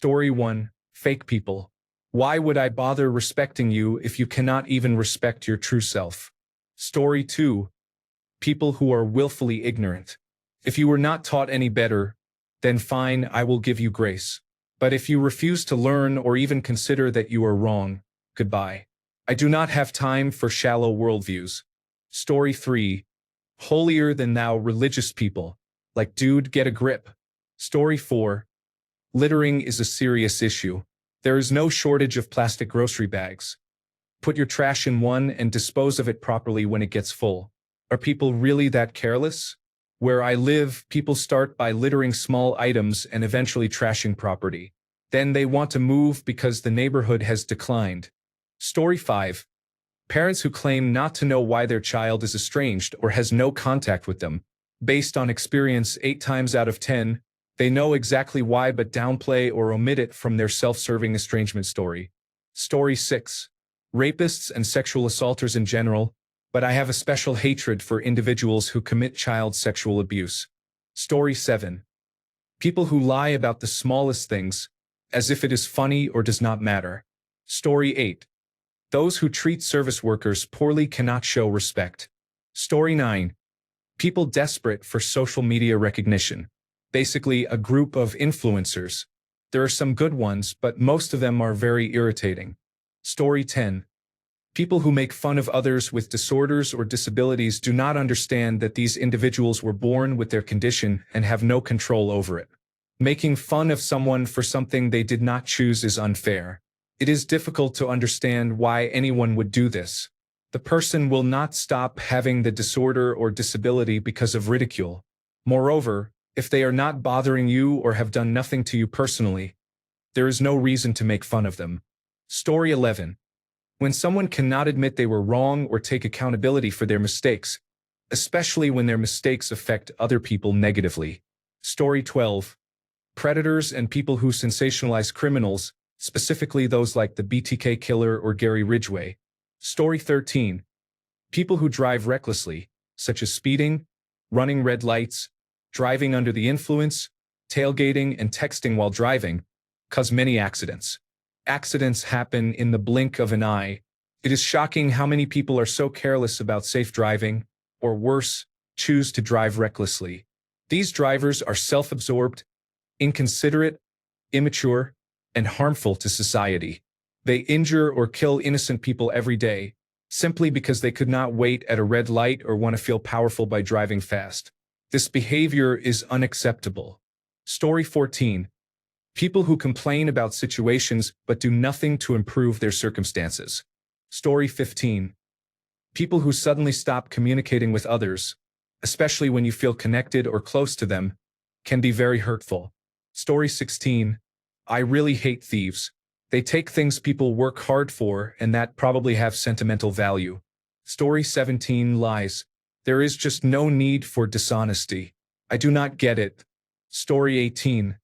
Story 1. Fake people. Why would I bother respecting you if you cannot even respect your true self? Story 2. People who are willfully ignorant. If you were not taught any better, then fine, I will give you grace. But if you refuse to learn or even consider that you are wrong, goodbye. I do not have time for shallow worldviews. Story 3. Holier than thou religious people. Like, dude, get a grip. Story 4. Littering is a serious issue. There is no shortage of plastic grocery bags. Put your trash in one and dispose of it properly when it gets full. Are people really that careless? Where I live, people start by littering small items and eventually trashing property. Then they want to move because the neighborhood has declined. Story 5. Parents who claim not to know why their child is estranged or has no contact with them. Based on experience, 8 times out of 10, they know exactly why but downplay or omit it from their self-serving estrangement story. Story 6. Rapists and sexual assaulters in general, but I have a special hatred for individuals who commit child sexual abuse. Story 7. People who lie about the smallest things, as if it is funny or does not matter. Story 8. Those who treat service workers poorly cannot show respect. Story 9. People desperate for social media recognition. Basically, a group of influencers. There are some good ones, but most of them are very irritating. Story 10. People who make fun of others with disorders or disabilities do not understand that these individuals were born with their condition and have no control over it. Making fun of someone for something they did not choose is unfair. It is difficult to understand why anyone would do this. The person will not stop having the disorder or disability because of ridicule. Moreover, if they are not bothering you or have done nothing to you personally, there is no reason to make fun of them. Story 11. When someone cannot admit they were wrong or take accountability for their mistakes, especially when their mistakes affect other people negatively. Story 12. Predators and people who sensationalize criminals, specifically those like the BTK killer or Gary Ridgway. Story 13. People who drive recklessly, such as speeding, running red lights, driving under the influence, tailgating, and texting while driving, cause many accidents. Accidents happen in the blink of an eye. It is shocking how many people are so careless about safe driving, or worse, choose to drive recklessly. These drivers are self-absorbed, inconsiderate, immature, and harmful to society. They injure or kill innocent people every day, simply because they could not wait at a red light or want to feel powerful by driving fast. This behavior is unacceptable. Story 14. People who complain about situations but do nothing to improve their circumstances. Story 15. People who suddenly stop communicating with others, especially when you feel connected or close to them, can be very hurtful. Story 16. I really hate thieves. They take things people work hard for and that probably have sentimental value. Story 17. Lies. There is just no need for dishonesty. I do not get it. Story 18.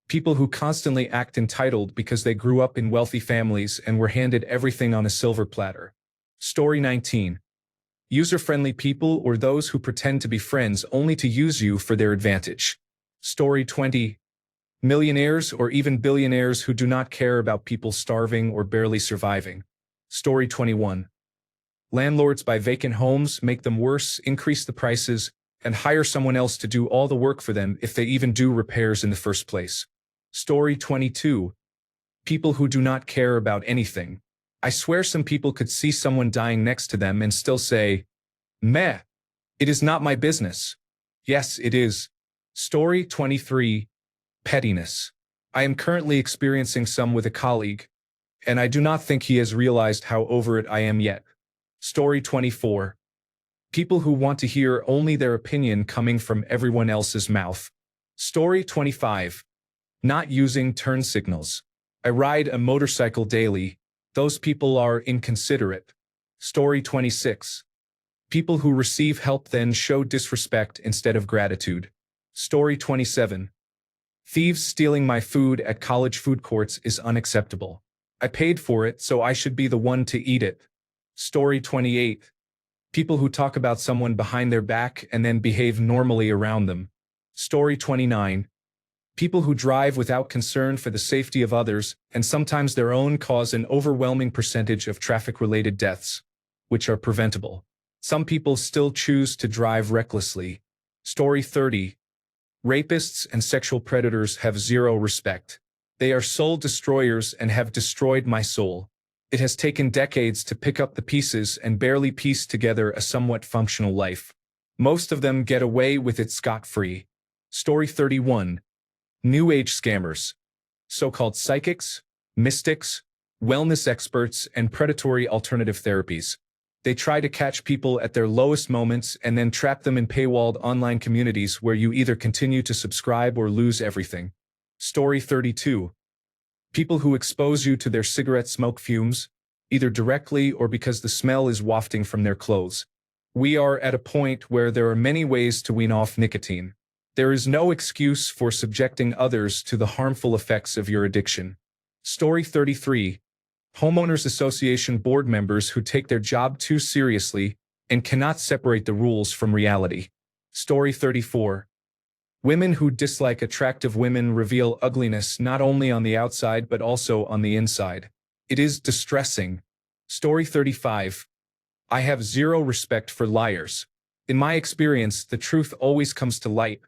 People who constantly act entitled because they grew up in wealthy families and were handed everything on a silver platter. Story 19. User-friendly people or those who pretend to be friends only to use you for their advantage. Story 20. Millionaires or even billionaires who do not care about people starving or barely surviving. Story 21. Landlords buy vacant homes, make them worse, increase the prices, and hire someone else to do all the work for them if they even do repairs in the first place. Story 22. People who do not care about anything. I swear some people could see someone dying next to them and still say, "Meh, it is not my business." Yes, it is. Story 23. Pettiness. I am currently experiencing some with a colleague, and I do not think he has realized how over it I am yet. Story 24. People who want to hear only their opinion coming from everyone else's mouth. Story 25. Not using turn signals. I ride a motorcycle daily. Those people are inconsiderate. Story 26. People who receive help then show disrespect instead of gratitude. Story 27. Thieves stealing my food at college food courts is unacceptable. I paid for it, so I should be the one to eat it. Story 28. People who talk about someone behind their back and then behave normally around them. Story 29. People who drive without concern for the safety of others, and sometimes their own, cause an overwhelming percentage of traffic-related deaths, which are preventable. Some people still choose to drive recklessly. Story 30. Rapists and sexual predators have zero respect. They are soul destroyers and have destroyed my soul. It has taken decades to pick up the pieces and barely piece together a somewhat functional life. Most of them get away with it scot-free. Story 31. New Age scammers. So-called psychics, mystics, wellness experts, and predatory alternative therapies. They try to catch people at their lowest moments and then trap them in paywalled online communities where you either continue to subscribe or lose everything. Story 32. People who expose you to their cigarette smoke fumes, either directly or because the smell is wafting from their clothes. We are at a point where there are many ways to wean off nicotine. There is no excuse for subjecting others to the harmful effects of your addiction. Story 33. Homeowners Association board members who take their job too seriously and cannot separate the rules from reality. Story 34. Women who dislike attractive women reveal ugliness not only on the outside but also on the inside. It is distressing. Story 35. I have zero respect for liars. In my experience, the truth always comes to light,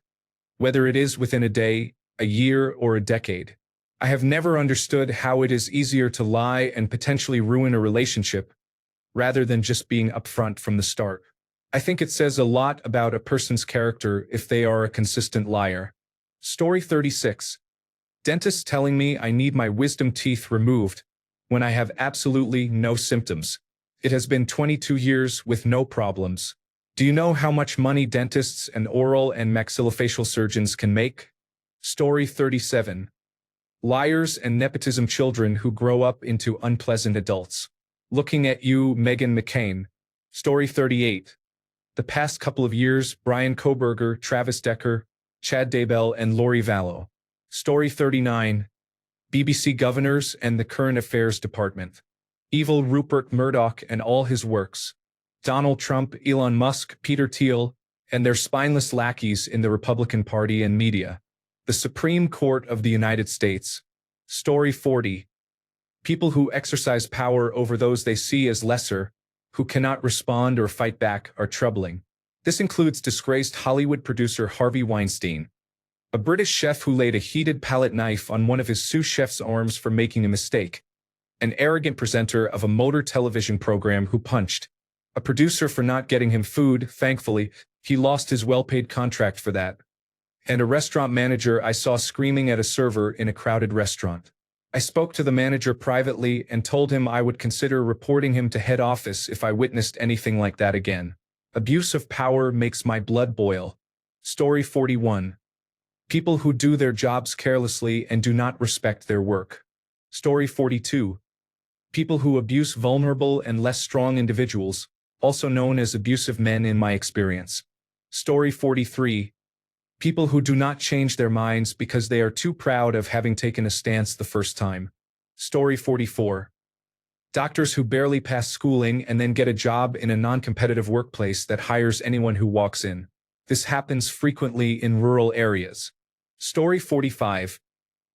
whether it is within a day, a year, or a decade. I have never understood how it is easier to lie and potentially ruin a relationship, rather than just being upfront from the start. I think it says a lot about a person's character if they are a consistent liar. Story 36. Dentist telling me I need my wisdom teeth removed when I have absolutely no symptoms. It has been 22 years with no problems. Do you know how much money dentists and oral and maxillofacial surgeons can make? Story 37. Liars and nepotism children who grow up into unpleasant adults. Looking at you, Meghan McCain. Story 38. The past couple of years, Brian Koberger, Travis Decker, Chad Daybell, and Lori Vallow. Story 39. BBC governors and the Current Affairs Department. Evil Rupert Murdoch and all his works. Donald Trump, Elon Musk, Peter Thiel, and their spineless lackeys in the Republican Party and media. The Supreme Court of the United States. Story 40. People who exercise power over those they see as lesser, who cannot respond or fight back, are troubling. This includes disgraced Hollywood producer Harvey Weinstein, a British chef who laid a heated palette knife on one of his sous chef's arms for making a mistake, an arrogant presenter of a motor television program who punched a producer for not getting him food. Thankfully, he lost his well-paid contract for that, and a restaurant manager I saw screaming at a server in a crowded restaurant. I spoke to the manager privately and told him I would consider reporting him to head office if I witnessed anything like that again. Abuse of power makes my blood boil. Story 41. People who do their jobs carelessly and do not respect their work. Story 42. People who abuse vulnerable and less strong individuals, also known as abusive men in my experience. Story 43. People who do not change their minds because they are too proud of having taken a stance the first time. Story 44. Doctors who barely pass schooling and then get a job in a non-competitive workplace that hires anyone who walks in. This happens frequently in rural areas. Story 45.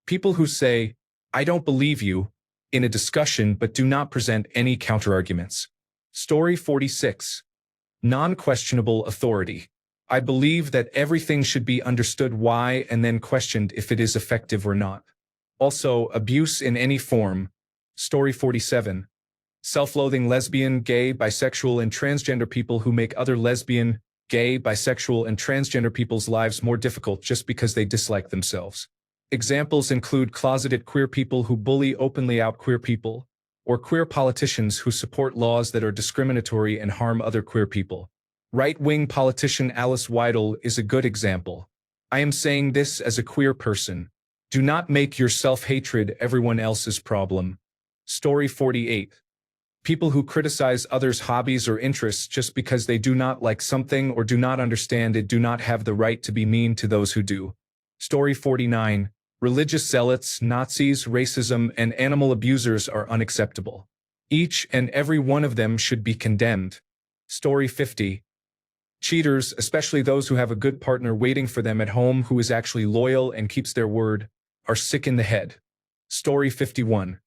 People who say, "I don't believe you," in a discussion but do not present any counterarguments. Story 46. Non-questionable authority. I believe that everything should be understood why and then questioned if it is effective or not. Also, abuse in any form. Story 47. Self-loathing lesbian, gay, bisexual, and transgender people who make other lesbian, gay, bisexual, and transgender people's lives more difficult just because they dislike themselves. Examples include closeted queer people who bully openly out queer people, or queer politicians who support laws that are discriminatory and harm other queer people. Right-wing politician Alice Weidel is a good example. I am saying this as a queer person. Do not make your self-hatred everyone else's problem. Story 48. People who criticize others' hobbies or interests just because they do not like something or do not understand it do not have the right to be mean to those who do. Story 49. Religious zealots, Nazis, racism, and animal abusers are unacceptable. Each and every one of them should be condemned. Story 50. Cheaters, especially those who have a good partner waiting for them at home who is actually loyal and keeps their word, are sick in the head. Story 51.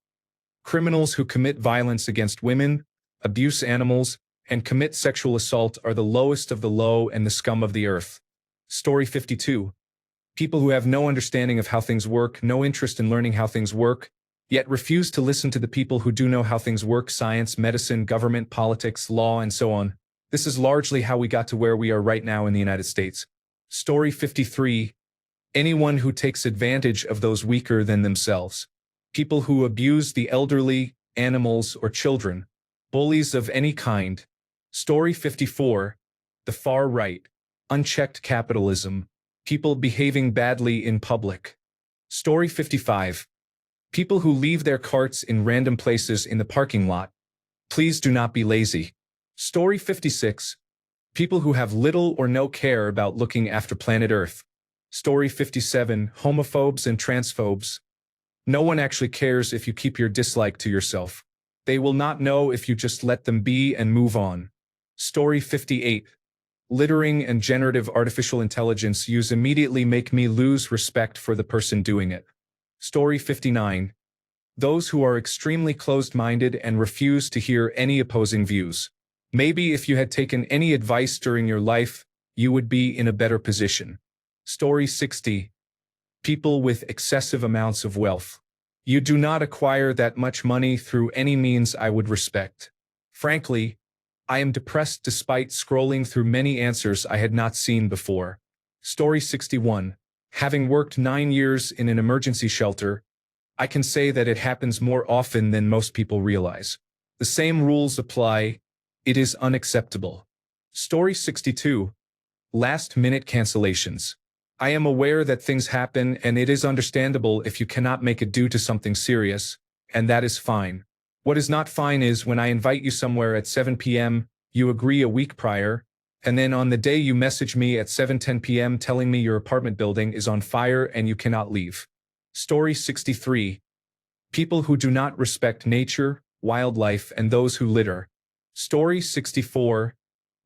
Criminals who commit violence against women, abuse animals, and commit sexual assault are the lowest of the low and the scum of the earth. Story 52. People who have no understanding of how things work, no interest in learning how things work, yet refuse to listen to the people who do know how things work: science, medicine, government, politics, law, and so on. This is largely how we got to where we are right now in the United States. Story 53. Anyone who takes advantage of those weaker than themselves. People who abuse the elderly, animals, or children. Bullies of any kind. Story 54. The far right. Unchecked capitalism. People behaving badly in public. Story 55. People who leave their carts in random places in the parking lot. Please do not be lazy. Story 56. People who have little or no care about looking after planet Earth. Story 57. Homophobes and transphobes. No one actually cares if you keep your dislike to yourself. They will not know if you just let them be and move on. Story 58. Littering and generative artificial intelligence use immediately make me lose respect for the person doing it. Story 59. Those who are extremely closed-minded and refuse to hear any opposing views. Maybe if you had taken any advice during your life, you would be in a better position. Story 60. People with excessive amounts of wealth. You do not acquire that much money through any means I would respect. Frankly, I am depressed despite scrolling through many answers I had not seen before. Story 61. Having worked 9 years in an emergency shelter, I can say that it happens more often than most people realize. The same rules apply. It is unacceptable. Story 62. Last-minute cancellations. I am aware that things happen and it is understandable if you cannot make it due to something serious, and that is fine. What is not fine is when I invite you somewhere at 7 p.m., you agree a week prior, and then on the day you message me at 7:10 p.m. telling me your apartment building is on fire and you cannot leave. Story 63. People who do not respect nature, wildlife, and those who litter. Story 64.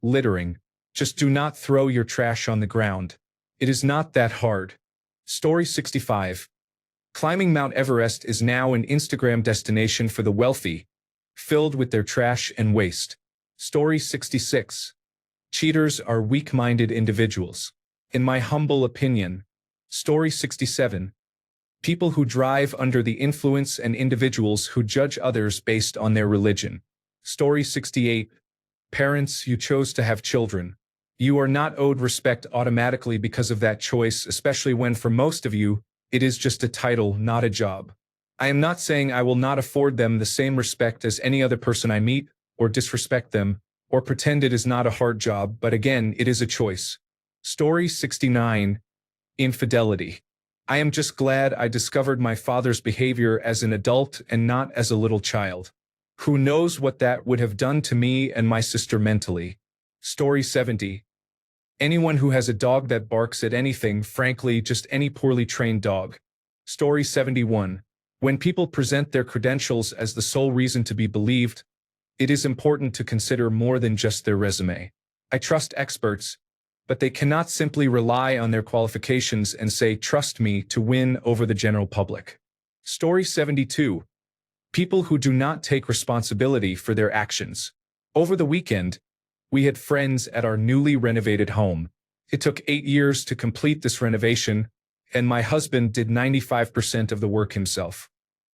Littering. Just do not throw your trash on the ground. It is not that hard. Story 65. Climbing Mount Everest is now an Instagram destination for the wealthy, filled with their trash and waste. Story 66. Cheaters are weak-minded individuals. In my humble opinion. Story 67. People who drive under the influence and individuals who judge others based on their religion. Story 68. Parents, you chose to have children. You are not owed respect automatically because of that choice, especially when for most of you, it is just a title, not a job. I am not saying I will not afford them the same respect as any other person I meet, or disrespect them, or pretend it is not a hard job, but again, it is a choice. Story 69. Infidelity. I am just glad I discovered my father's behavior as an adult and not as a little child. Who knows what that would have done to me and my sister mentally. Story 70. Anyone who has a dog that barks at anything, frankly, just any poorly trained dog. Story 71. When people present their credentials as the sole reason to be believed, it is important to consider more than just their resume. I trust experts, but they cannot simply rely on their qualifications and say, "Trust me," to win over the general public. Story 72. People who do not take responsibility for their actions. Over the weekend, we had friends at our newly renovated home. It took 8 years to complete this renovation, and my husband did 95% of the work himself.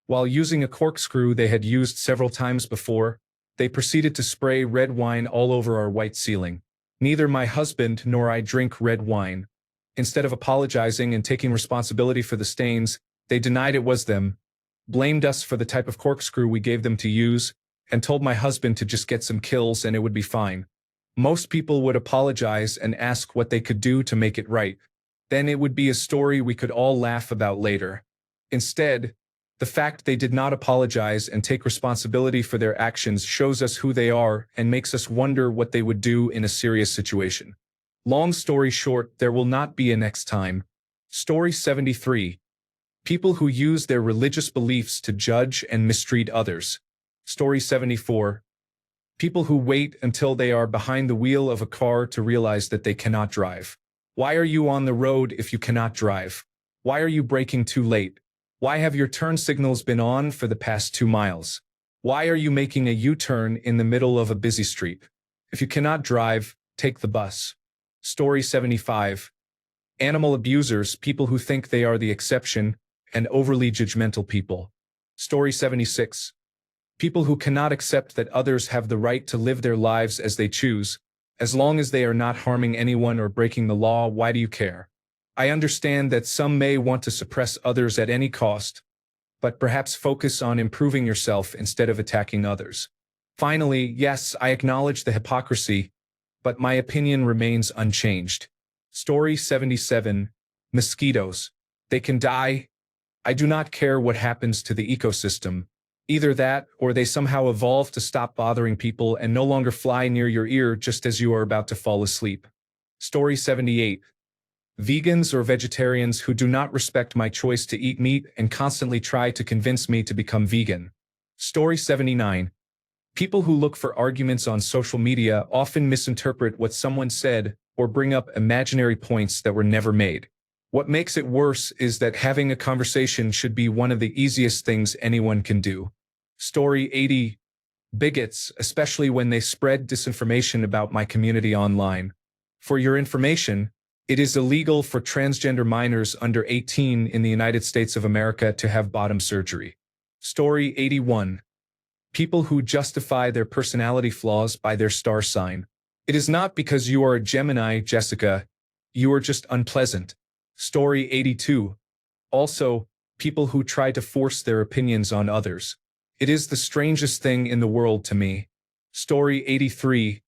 While using a corkscrew they had used several times before, they proceeded to spray red wine all over our white ceiling. Neither my husband nor I drink red wine. Instead of apologizing and taking responsibility for the stains, they denied it was them, blamed us for the type of corkscrew we gave them to use, and told my husband to just get some kills and it would be fine. Most people would apologize and ask what they could do to make it right. Then it would be a story we could all laugh about later. Instead, the fact they did not apologize and take responsibility for their actions shows us who they are and makes us wonder what they would do in a serious situation. Long story short, there will not be a next time. Story 73. People who use their religious beliefs to judge and mistreat others. Story 74. People who wait until they are behind the wheel of a car to realize that they cannot drive. Why are you on the road if you cannot drive? Why are you braking too late? Why have your turn signals been on for the past 2 miles? Why are you making a U-turn in the middle of a busy street? If you cannot drive, take the bus. Story 75. Animal abusers, people who think they are the exception, and overly judgmental people. Story 76. People who cannot accept that others have the right to live their lives as they choose. As long as they are not harming anyone or breaking the law, why do you care? I understand that some may want to suppress others at any cost, but perhaps focus on improving yourself instead of attacking others. Finally, yes, I acknowledge the hypocrisy, but my opinion remains unchanged. Story 77. Mosquitoes. They can die. I do not care what happens to the ecosystem. Either that, or they somehow evolve to stop bothering people and no longer fly near your ear just as you are about to fall asleep. Story 78. Vegans or vegetarians who do not respect my choice to eat meat and constantly try to convince me to become vegan. Story 79. People who look for arguments on social media often misinterpret what someone said or bring up imaginary points that were never made. What makes it worse is that having a conversation should be one of the easiest things anyone can do. Story 80. Bigots, especially when they spread disinformation about my community online. For your information, it is illegal for transgender minors under 18 in the United States of America to have bottom surgery. Story 81. People who justify their personality flaws by their star sign. It is not because you are a Gemini, Jessica. You are just unpleasant. Story 82. Also, people who try to force their opinions on others. It is the strangest thing in the world to me. Story 83.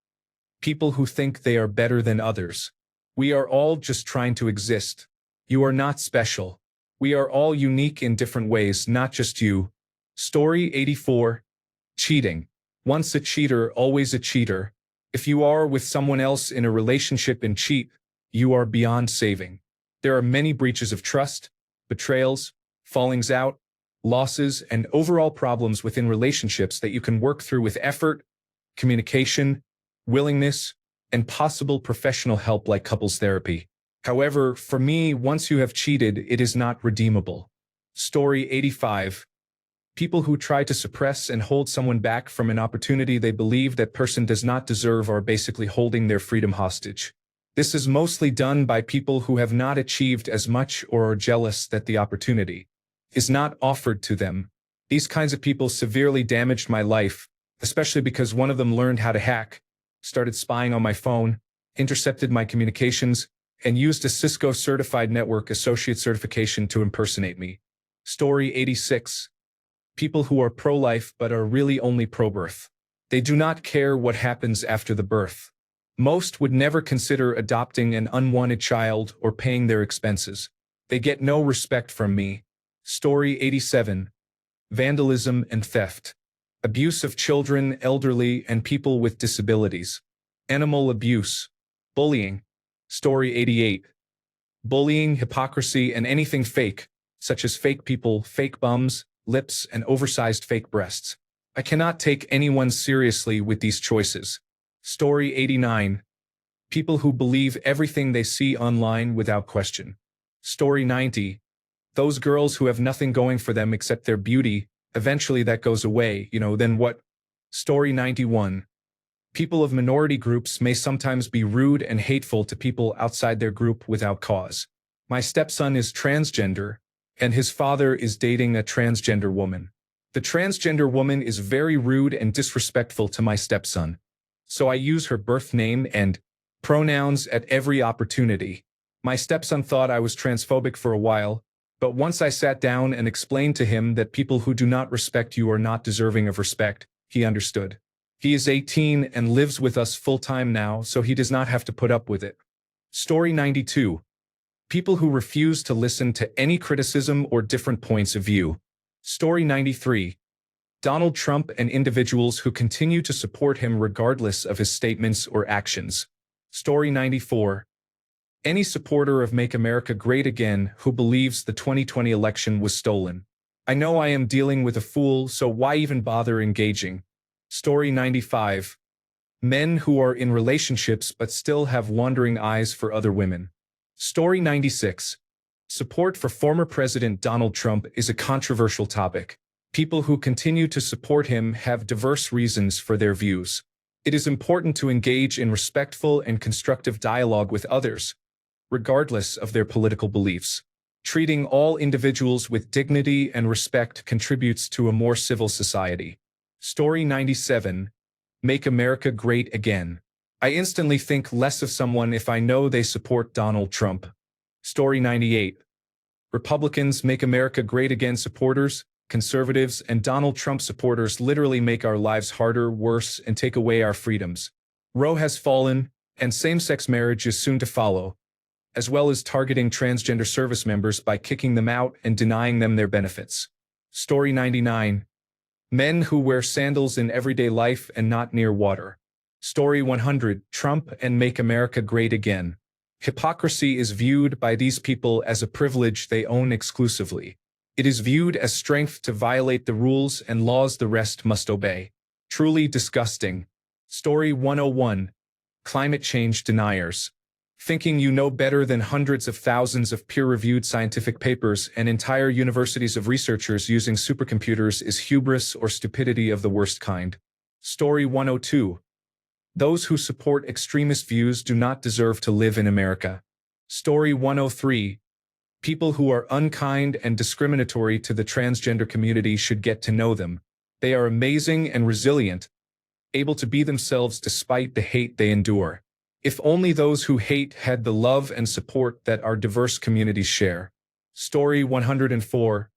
People who think they are better than others. We are all just trying to exist. You are not special. We are all unique in different ways, not just you. Story 84. Cheating. Once a cheater, always a cheater. If you are with someone else in a relationship and cheat, you are beyond saving. There are many breaches of trust, betrayals, fallings out, losses, and overall problems within relationships that you can work through with effort, communication, willingness, and possible professional help like couples therapy. However, for me, once you have cheated, it is not redeemable. Story 85. People who try to suppress and hold someone back from an opportunity they believe that person does not deserve are basically holding their freedom hostage. This is mostly done by people who have not achieved as much or are jealous that the opportunity is not offered to them. These kinds of people severely damaged my life, especially because one of them learned how to hack, started spying on my phone, intercepted my communications, and used a Cisco Certified Network Associate certification to impersonate me. Story 86. People who are pro-life but are really only pro-birth. They do not care what happens after the birth. Most would never consider adopting an unwanted child or paying their expenses. They get no respect from me. Story 87. Vandalism and theft. Abuse of children, elderly, and people with disabilities. Animal abuse. Bullying. Story 88. Bullying, hypocrisy, and anything fake, such as fake people, fake bums, lips, and oversized fake breasts. I cannot take anyone seriously with these choices. Story 89. People who believe everything they see online without question. Story 90. Those girls who have nothing going for them except their beauty, eventually that goes away, then what? Story 91. People of minority groups may sometimes be rude and hateful to people outside their group without cause. My stepson is transgender, and his father is dating a transgender woman. The transgender woman is very rude and disrespectful to my stepson. So I use her birth name and pronouns at every opportunity. My stepson thought I was transphobic for a while, but once I sat down and explained to him that people who do not respect you are not deserving of respect, he understood. He is 18 and lives with us full-time now, so he does not have to put up with it. Story 92. People who refuse to listen to any criticism or different points of view. Story 93. Donald Trump and individuals who continue to support him regardless of his statements or actions. Story 94. Any supporter of Make America Great Again who believes the 2020 election was stolen. I know I am dealing with a fool, so why even bother engaging? Story 95. Men who are in relationships but still have wandering eyes for other women. Story 96. Support for former President Donald Trump is a controversial topic. People who continue to support him have diverse reasons for their views. It is important to engage in respectful and constructive dialogue with others, regardless of their political beliefs. Treating all individuals with dignity and respect contributes to a more civil society. Story 97. Make America Great Again. I instantly think less of someone if I know they support Donald Trump. Story 98. Republicans Make America Great Again supporters, conservatives, and Donald Trump supporters literally make our lives harder, worse, and take away our freedoms. Roe has fallen, and same-sex marriage is soon to follow, as well as targeting transgender service members by kicking them out and denying them their benefits. Story 99. Men who wear sandals in everyday life and not near water. Story 100. Trump and Make America Great Again. Hypocrisy is viewed by these people as a privilege they own exclusively. It is viewed as strength to violate the rules and laws the rest must obey. Truly disgusting. Story 101. Climate change deniers. Thinking you know better than hundreds of thousands of peer-reviewed scientific papers and entire universities of researchers using supercomputers is hubris or stupidity of the worst kind. Story 102. Those who support extremist views do not deserve to live in America. Story 103. People who are unkind and discriminatory to the transgender community should get to know them. They are amazing and resilient, able to be themselves despite the hate they endure. If only those who hate had the love and support that our diverse communities share. Story 104.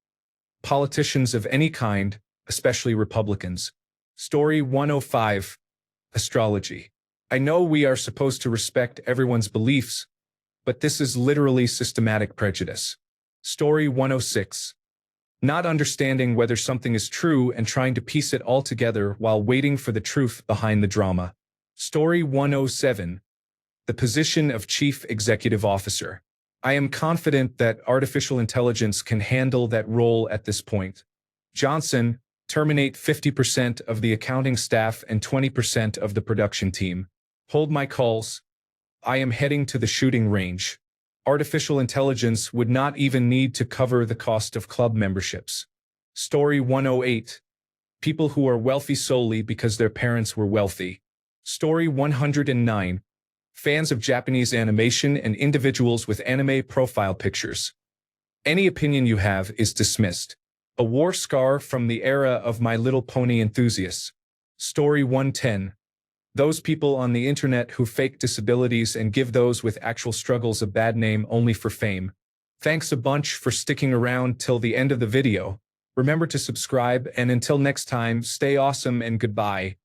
Politicians of any kind, especially Republicans. Story 105. Astrology. I know we are supposed to respect everyone's beliefs, but this is literally systematic prejudice. Story 106. Not understanding whether something is true and trying to piece it all together while waiting for the truth behind the drama. Story 107. The position of Chief Executive Officer. I am confident that artificial intelligence can handle that role at this point. Johnson, terminate 50% of the accounting staff and 20% of the production team. Hold my calls. I am heading to the shooting range. Artificial intelligence would not even need to cover the cost of club memberships. Story 108. People who are wealthy solely because their parents were wealthy. Story 109. Fans of Japanese animation and individuals with anime profile pictures. Any opinion you have is dismissed. A war scar from the era of My Little Pony enthusiasts. Story 110. Those people on the internet who fake disabilities and give those with actual struggles a bad name only for fame. Thanks a bunch for sticking around till the end of the video. Remember to subscribe, and until next time, stay awesome and goodbye.